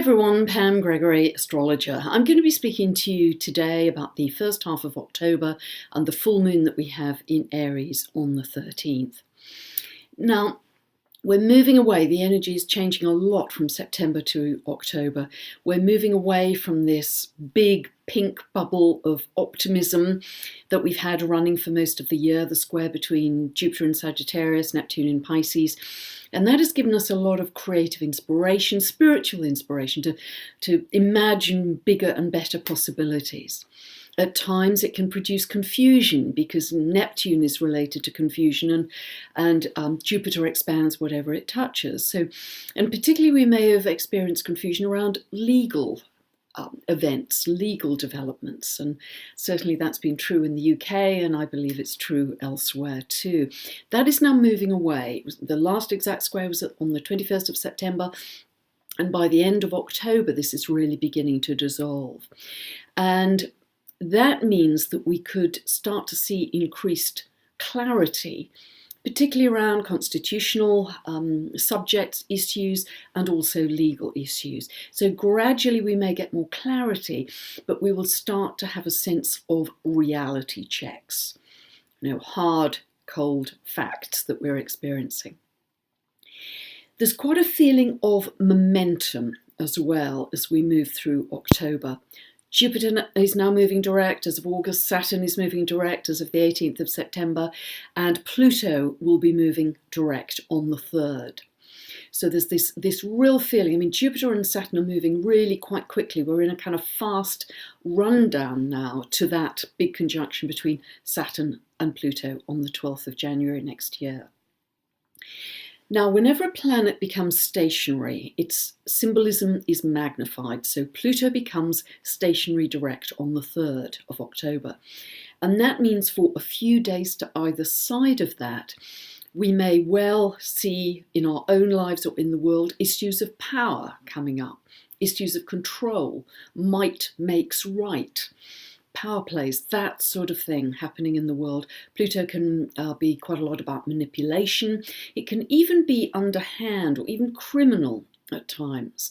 Everyone, Pam Gregory, astrologer. I'm going to be speaking to you today about the first half of October and the full moon that we have in Aries on the 13th. Now, we're moving away. The energy is changing a lot from September to October. We're moving away from this big pink bubble of optimism that we've had running for most of the year, the square between Jupiter in Sagittarius, Neptune in Pisces. And that has given us a lot of creative inspiration, spiritual inspiration to imagine bigger and better possibilities. At times it can produce confusion because Neptune is related to confusion and Jupiter expands whatever it touches. So, and particularly we may have experienced confusion around legal events, legal developments, and certainly that's been true in the UK, and I believe it's true elsewhere too. That is now moving away. The last exact square was on the 21st of September, and by the end of October this is really beginning to dissolve. And that means that we could start to see increased clarity, particularly around constitutional subjects, issues, and also legal issues. So gradually we may get more clarity, but we will start to have a sense of reality checks, hard, cold facts that we're experiencing. There's quite a feeling of momentum as well as we move through October. Jupiter is now moving direct as of August, Saturn is moving direct as of the 18th of September, and Pluto will be moving direct on the 3rd. So there's this real feeling. Jupiter and Saturn are moving really quite quickly. We're in a kind of fast rundown now to that big conjunction between Saturn and Pluto on the 12th of January next year. Now, whenever a planet becomes stationary, its symbolism is magnified. So Pluto becomes stationary direct on the 3rd of October. And that means for a few days to either side of that, we may well see in our own lives or in the world issues of power coming up, issues of control, might makes right. Power plays, that sort of thing happening in the world. Pluto can be quite a lot about manipulation. It can even be underhand or even criminal at times.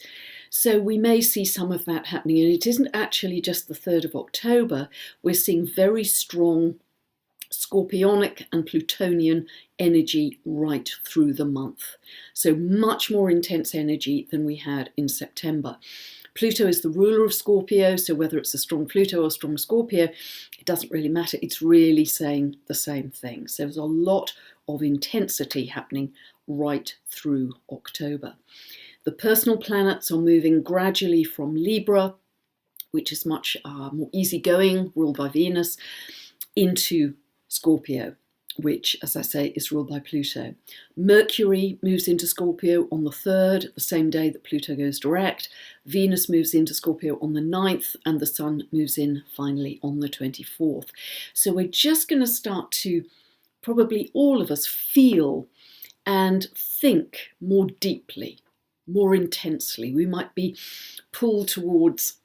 So we may see some of that happening. And it isn't actually just the 3rd of October. We're seeing very strong Scorpionic and Plutonian energy right through the month. So much more intense energy than we had in September. Pluto is the ruler of Scorpio, so whether it's a strong Pluto or a strong Scorpio, it doesn't really matter. It's really saying the same thing. So there's a lot of intensity happening right through October. The personal planets are moving gradually from Libra, which is much more easygoing, ruled by Venus, into Scorpio, which, as I say, is ruled by Pluto. Mercury moves into Scorpio on the 3rd, the same day that Pluto goes direct. Venus moves into Scorpio on the 9th, and the Sun moves in finally on the 24th. So we're just going to start to, probably all of us, feel and think more deeply, more intensely. We might be pulled towards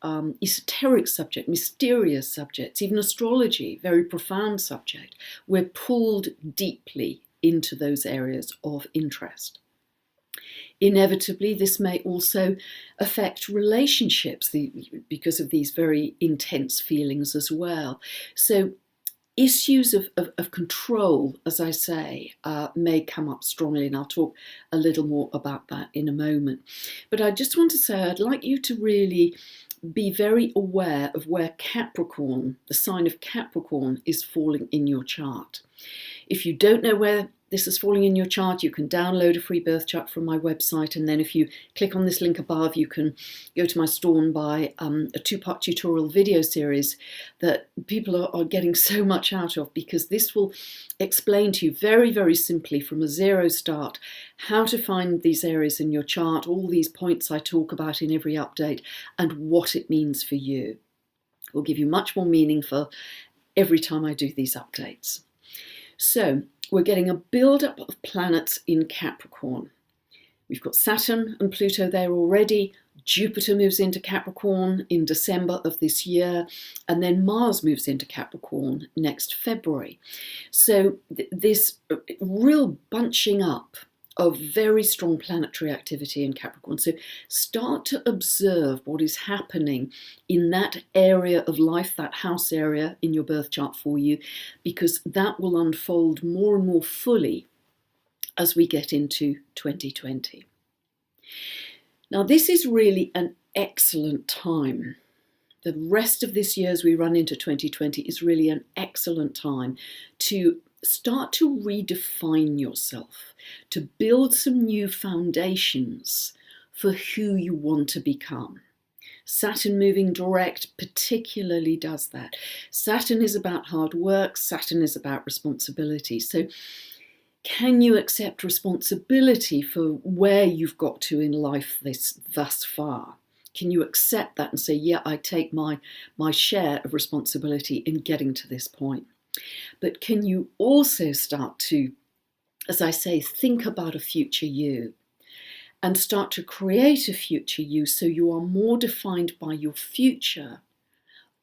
esoteric subjects, mysterious subjects, even astrology, very profound subject. We're pulled deeply into those areas of interest. Inevitably, this may also affect relationships because of these very intense feelings as well. So issues of control, as I say, may come up strongly, and I'll talk a little more about that in a moment. But I just want to say I'd like you to really be very aware of where Capricorn, the sign of Capricorn, is falling in your chart. If you don't know where this is falling in your chart, you can download a free birth chart from my website, and then if you click on this link above, you can go to my store and buy a 2-part tutorial video series that people are getting so much out of, because this will explain to you very, very simply from a zero start how to find these areas in your chart, all these points I talk about in every update, and what it means for you. It will give you much more meaning for every time I do these updates. So we're getting a build-up of planets in Capricorn. We've got Saturn and Pluto there already. Jupiter moves into Capricorn in December of this year, and then Mars moves into Capricorn next February. So this real bunching up of very strong planetary activity in Capricorn. So start to observe what is happening in that area of life, that house area in your birth chart for you, because that will unfold more and more fully as we get into 2020. Now, this is really an excellent time. The rest of this year as we run into 2020 is really an excellent time to start to redefine yourself, to build some new foundations for who you want to become. Saturn moving direct particularly does that. Saturn is about hard work, Saturn is about responsibility. So can you accept responsibility for where you've got to in life thus far? Can you accept that and say, yeah, I take my share of responsibility in getting to this point? But can you also start to, as I say, think about a future you and start to create a future you so you are more defined by your future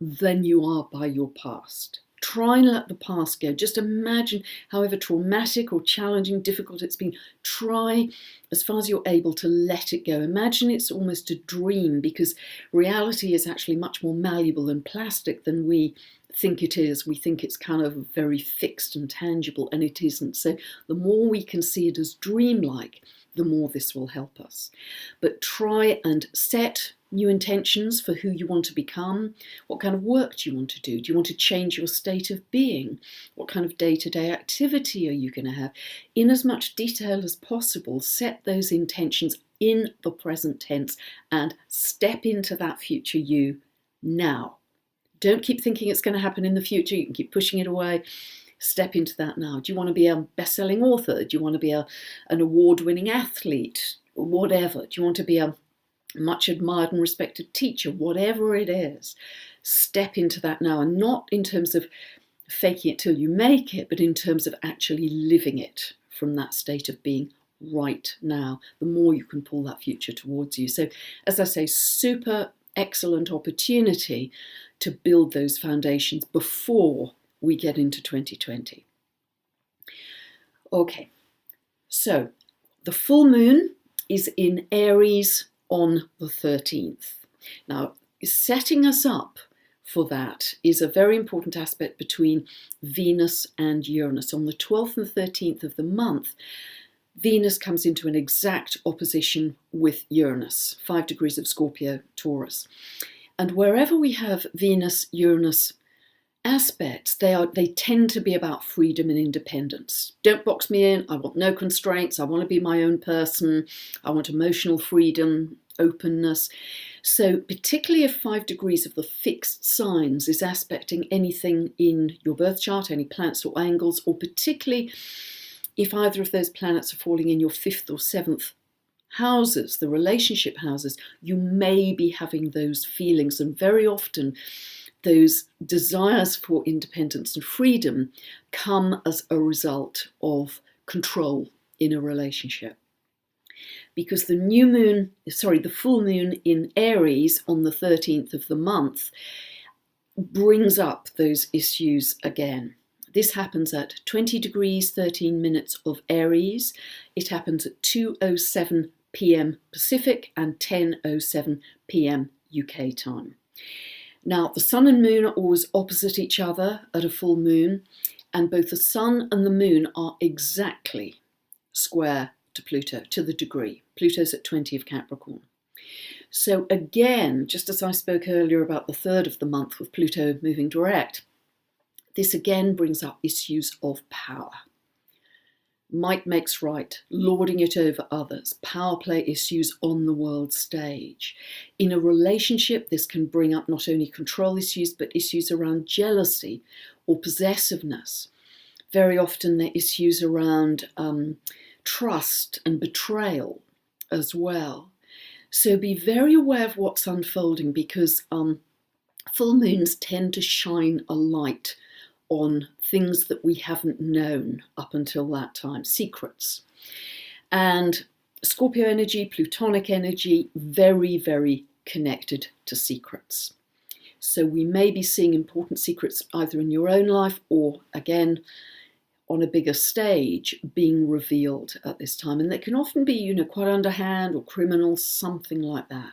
than you are by your past? Try and let the past go. Just imagine, however traumatic or challenging, difficult it's been, try as far as you're able to let it go. Imagine it's almost a dream, because reality is actually much more malleable and plastic than we think it is. We think it's kind of very fixed and tangible, and it isn't. So the more we can see it as dreamlike, the more this will help us. But try and set new intentions for who you want to become. What kind of work do you want to do? Do you want to change your state of being? What kind of day-to-day activity are you going to have? In as much detail as possible, set those intentions in the present tense and step into that future you now. Don't keep thinking it's going to happen in the future. You can keep pushing it away. Step into that now. Do you want to be a best-selling author? Do you want to be an award-winning athlete? Whatever. Do you want to be a much admired and respected teacher? Whatever it is, step into that now, and not in terms of faking it till you make it, but in terms of actually living it from that state of being right now. The more you can pull that future towards you. So, as I say, super excellent opportunity to build those foundations before we get into 2020. Okay, so the full moon is in Aries on the 13th. Now, setting us up for that is a very important aspect between Venus and Uranus. On the 12th and 13th of the month, Venus comes into an exact opposition with Uranus, 5 degrees of Scorpio, Taurus. And wherever we have Venus-Uranus aspects, they tend to be about freedom and independence. Don't box me in. I want no constraints. I want to be my own person. I want emotional freedom, openness. So particularly if 5 degrees of the fixed signs is aspecting anything in your birth chart, any planets or angles, or particularly if either of those planets are falling in your 5th or 7th houses, the relationship houses, you may be having those feelings. And very often those desires for independence and freedom come as a result of control in a relationship. Because the full moon in Aries on the 13th of the month brings up those issues again. This happens at 20 degrees 13 minutes of Aries. It happens at 2:07 p.m. Pacific and 10:07 p.m. UK time. Now, the sun and moon are always opposite each other at a full moon, and both the sun and the moon are exactly square to Pluto, to the degree. Pluto's at 20 of Capricorn. So again, just as I spoke earlier about the 3rd of the month with Pluto moving direct, this again brings up issues of power. Might makes right, lording it over others, power play issues on the world stage. In a relationship, this can bring up not only control issues, but issues around jealousy or possessiveness. Very often they're issues around trust and betrayal as well. So be very aware of what's unfolding, because full moons tend to shine a light on things that we haven't known up until that time, secrets. And Scorpio energy, Plutonic energy, very, very connected to secrets. So we may be seeing important secrets either in your own life or, again, on a bigger stage being revealed at this time. And they can often be, quite underhand or criminal, something like that.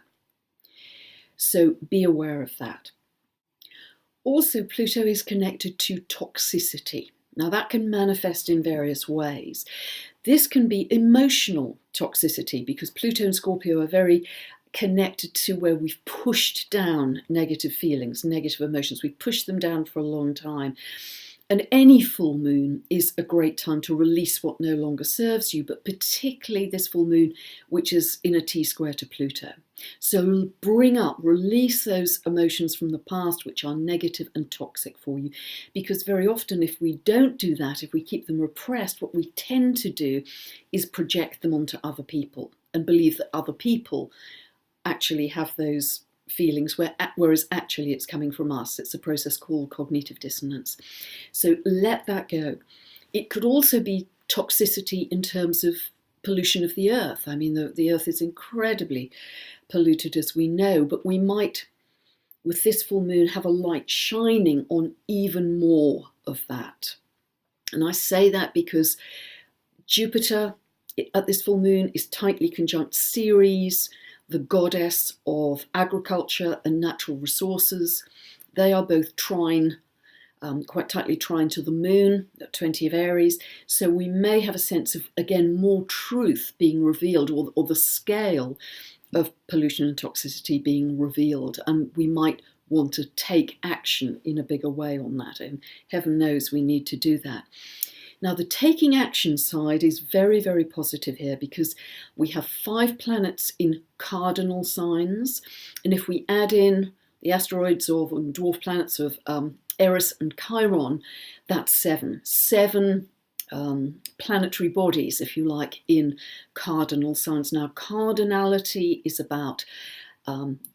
So be aware of that. Also, Pluto is connected to toxicity. Now, that can manifest in various ways. This can be emotional toxicity because Pluto and Scorpio are very connected to where we've pushed down negative feelings, negative emotions. We've pushed them down for a long time. And any full moon is a great time to release what no longer serves you, but particularly this full moon, which is in a T-square to Pluto. So release those emotions from the past, which are negative and toxic for you. Because very often, if we don't do that, if we keep them repressed, what we tend to do is project them onto other people and believe that other people actually have those feelings, whereas actually it's coming from us. It's a process called cognitive dissonance. So let that go. It could also be toxicity in terms of pollution of the earth. I mean, the earth is incredibly polluted, as we know, but we might, with this full moon, have a light shining on even more of that. And I say that because Jupiter at this full moon is tightly conjunct Ceres, the goddess of agriculture and natural resources. They are both quite tightly trine to the moon, at 20 of Aries. So we may have a sense of, again, more truth being revealed, or the scale of pollution and toxicity being revealed. And we might want to take action in a bigger way on that. And heaven knows we need to do that. Now, the taking action side is very, very positive here because we have 5 planets in cardinal signs. And if we add in the asteroids or dwarf planets of Aries and Chiron, that's 7. 7 planetary bodies, if you like, in cardinal signs. Now, cardinality is about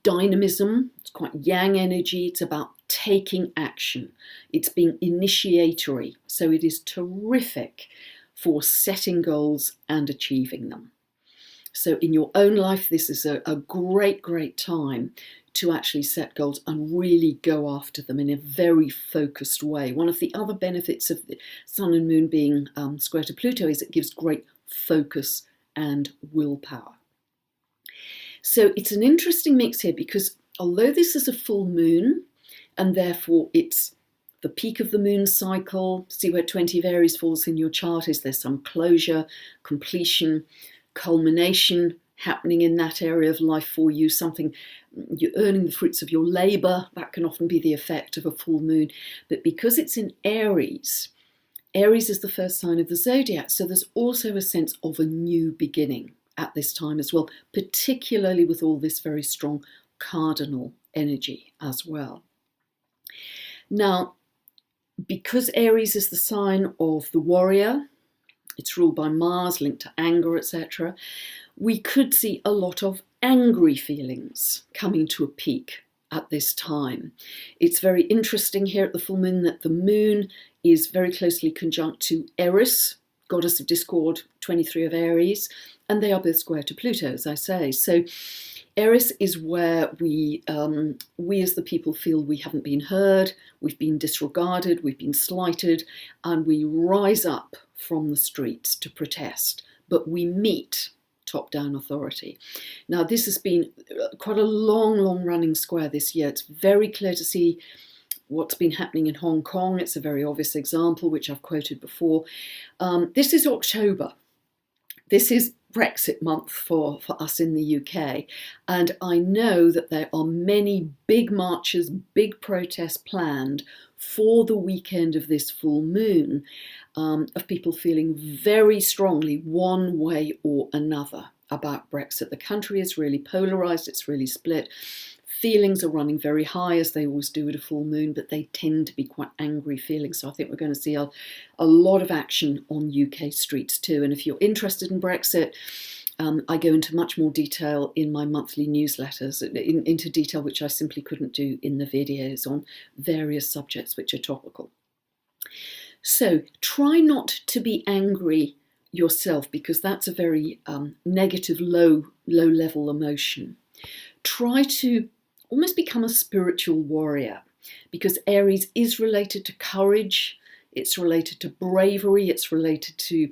dynamism. It's quite yang energy. It's about taking action. It's being initiatory. So it is terrific for setting goals and achieving them. So in your own life, this is a great, great time to actually set goals and really go after them in a very focused way. One of the other benefits of the Sun and Moon being square to Pluto is it gives great focus and willpower. So it's an interesting mix here because although this is a full moon, and therefore it's the peak of the moon cycle, see where 20 of Aries falls in your chart, is there some closure, completion, culmination happening in that area of life for you, something you're earning the fruits of your labour. That can often be the effect of a full moon. But because it's in Aries, Aries is the first sign of the zodiac, so there's also a sense of a new beginning at this time as well, particularly with all this very strong cardinal energy as well. Now, because Aries is the sign of the warrior, it's ruled by Mars, linked to anger, etc., we could see a lot of angry feelings coming to a peak at this time. It's very interesting here at the full moon that the moon is very closely conjunct to Eris, goddess of discord, 23 of Aries, and they are both square to Pluto, as I say. So Aries is where we as the people feel we haven't been heard, we've been disregarded, we've been slighted, and we rise up from the streets to protest, but we meet top-down authority. Now, this has been quite a long running square this year. It's very clear to see what's been happening in Hong Kong. It's a very obvious example, which I've quoted before. This is October. This is Brexit month for us in the UK. And I know that there are many big marches, big protests planned for the weekend of this full moon, of people feeling very strongly one way or another about Brexit. The country is really polarised, it's really split. Feelings are running very high, as they always do at a full moon, but they tend to be quite angry feelings. So I think we're going to see a lot of action on UK streets too. And if you're interested in Brexit, I go into much more detail in my monthly newsletters, into detail which I simply couldn't do in the videos on various subjects which are topical. So try not to be angry yourself, because that's a very negative, low level emotion. Try to almost become a spiritual warrior, because Aries is related to courage, it's related to bravery, it's related to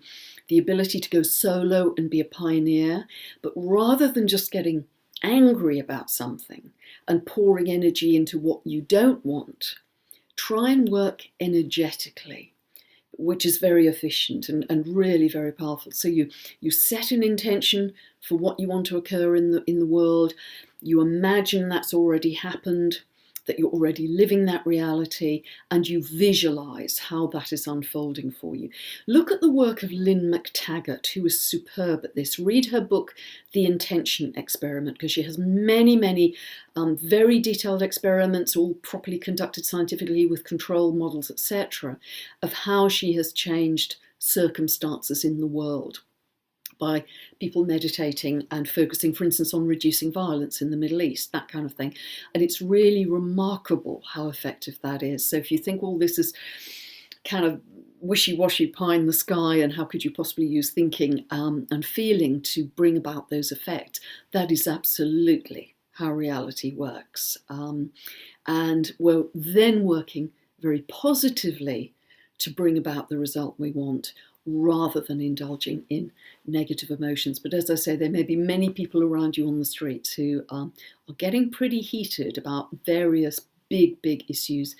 the ability to go solo and be a pioneer. But rather than just getting angry about something and pouring energy into what you don't want, try and work energetically, which is very efficient and really very powerful. So you set an intention for what you want to occur in the world. You imagine that's already happened, that you're already living that reality, and you visualize how that is unfolding for you. Look at the work of Lynn McTaggart, who is superb at this. Read her book, The Intention Experiment, because she has many very detailed experiments, all properly conducted scientifically with control models, etc., of how she has changed circumstances in the world by people meditating and focusing, for instance, on reducing violence in the Middle East, that kind of thing. And it's really remarkable how effective that is. So if you think all this is kind of wishy-washy, pie in the sky, and how could you possibly use thinking and feeling to bring about those effects, that is absolutely how reality works. And we're then working very positively to bring about the result we want, rather than indulging in negative emotions. But as I say, there may be many people around you on the streets who are getting pretty heated about various big issues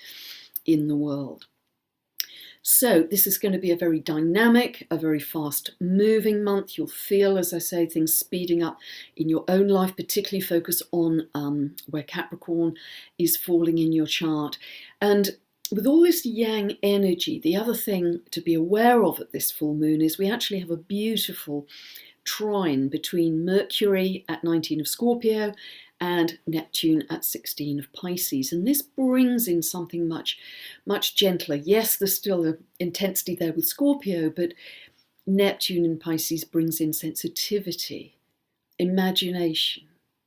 in the world. So this is going to be a very dynamic, a very fast moving month. You'll feel, as I say, things speeding up in your own life, particularly focus on where Capricorn is falling in your chart. And with all this yang energy, the other thing to be aware of at this full moon is we actually have a beautiful trine between Mercury at 19 of Scorpio and Neptune at 16 of Pisces. And this brings in something much gentler. Yes, there's still an intensity there with Scorpio, but Neptune in Pisces brings in sensitivity, imagination,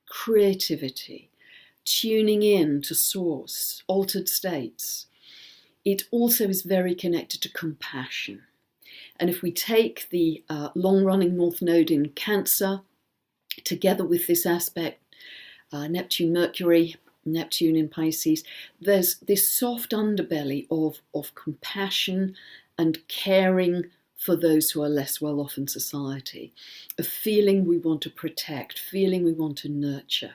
creativity, tuning in to source, altered states. It also is very connected to compassion. And if we take the long-running North Node in Cancer, together with this aspect, Neptune, Mercury, Neptune in Pisces, there's this soft underbelly of compassion and caring for those who are less well off in society, a feeling we want to protect, feeling we want to nurture.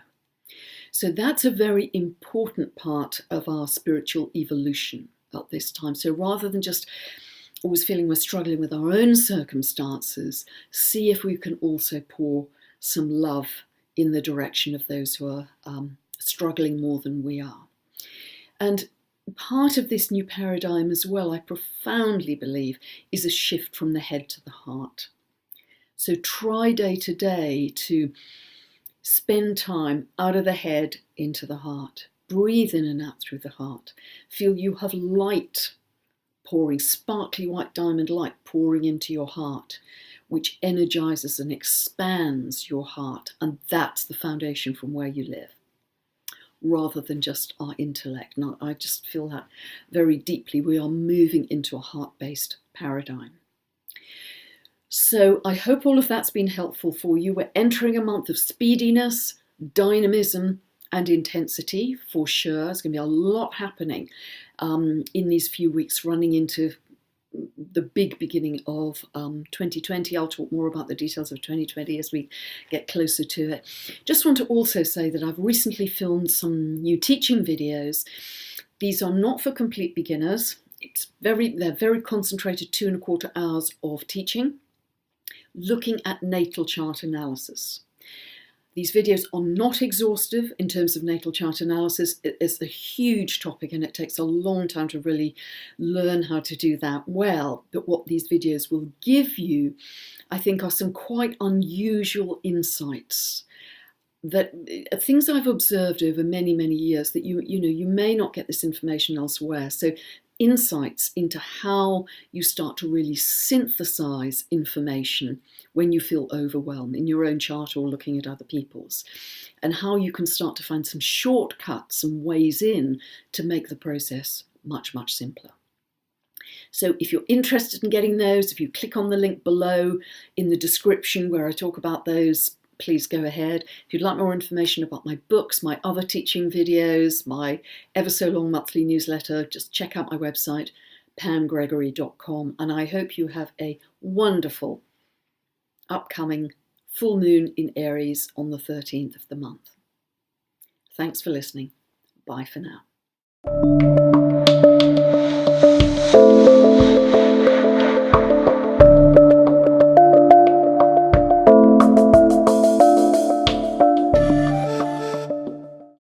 So that's a very important part of our spiritual evolution at this time. So rather than just always feeling we're struggling with our own circumstances, see if we can also pour some love in the direction of those who are struggling more than we are. And part of this new paradigm as well, I profoundly believe, is a shift from the head to the heart. So try day to day to spend time out of the head into the heart. Breathe in and out through the heart. Feel you have light pouring, sparkly white diamond light pouring into your heart, which energizes and expands your heart. And that's the foundation from where you live, rather than just our intellect. Now, I just feel that very deeply. We are moving into a heart-based paradigm. So I hope all of that's been helpful for you. We're entering a month of speediness, dynamism, and intensity for sure. There's going to be a lot happening in these few weeks running into the big beginning of 2020. I'll talk more about the details of 2020 as we get closer to it. Just want to also say that I've recently filmed some new teaching videos. These are not for complete beginners. They're very concentrated 2.25 hours of teaching, looking at natal chart analysis. These videos are not exhaustive in terms of natal chart analysis. It's a huge topic and it takes a long time to really learn how to do that well. But what these videos will give you, I think, are some quite unusual insights, that things I've observed over many years that you may not get this information elsewhere. So insights into how you start to really synthesize information when you feel overwhelmed in your own chart or looking at other people's, and how you can start to find some shortcuts and ways in to make the process much simpler. So if you're interested in getting those, if you click on the link below in the description where I talk about those, please go ahead. If you'd like more information about my books, my other teaching videos, my ever so long monthly newsletter, just check out my website, pamgregory.com, and I hope you have a wonderful upcoming full moon in Aries on the 13th of the month. Thanks for listening. Bye for now.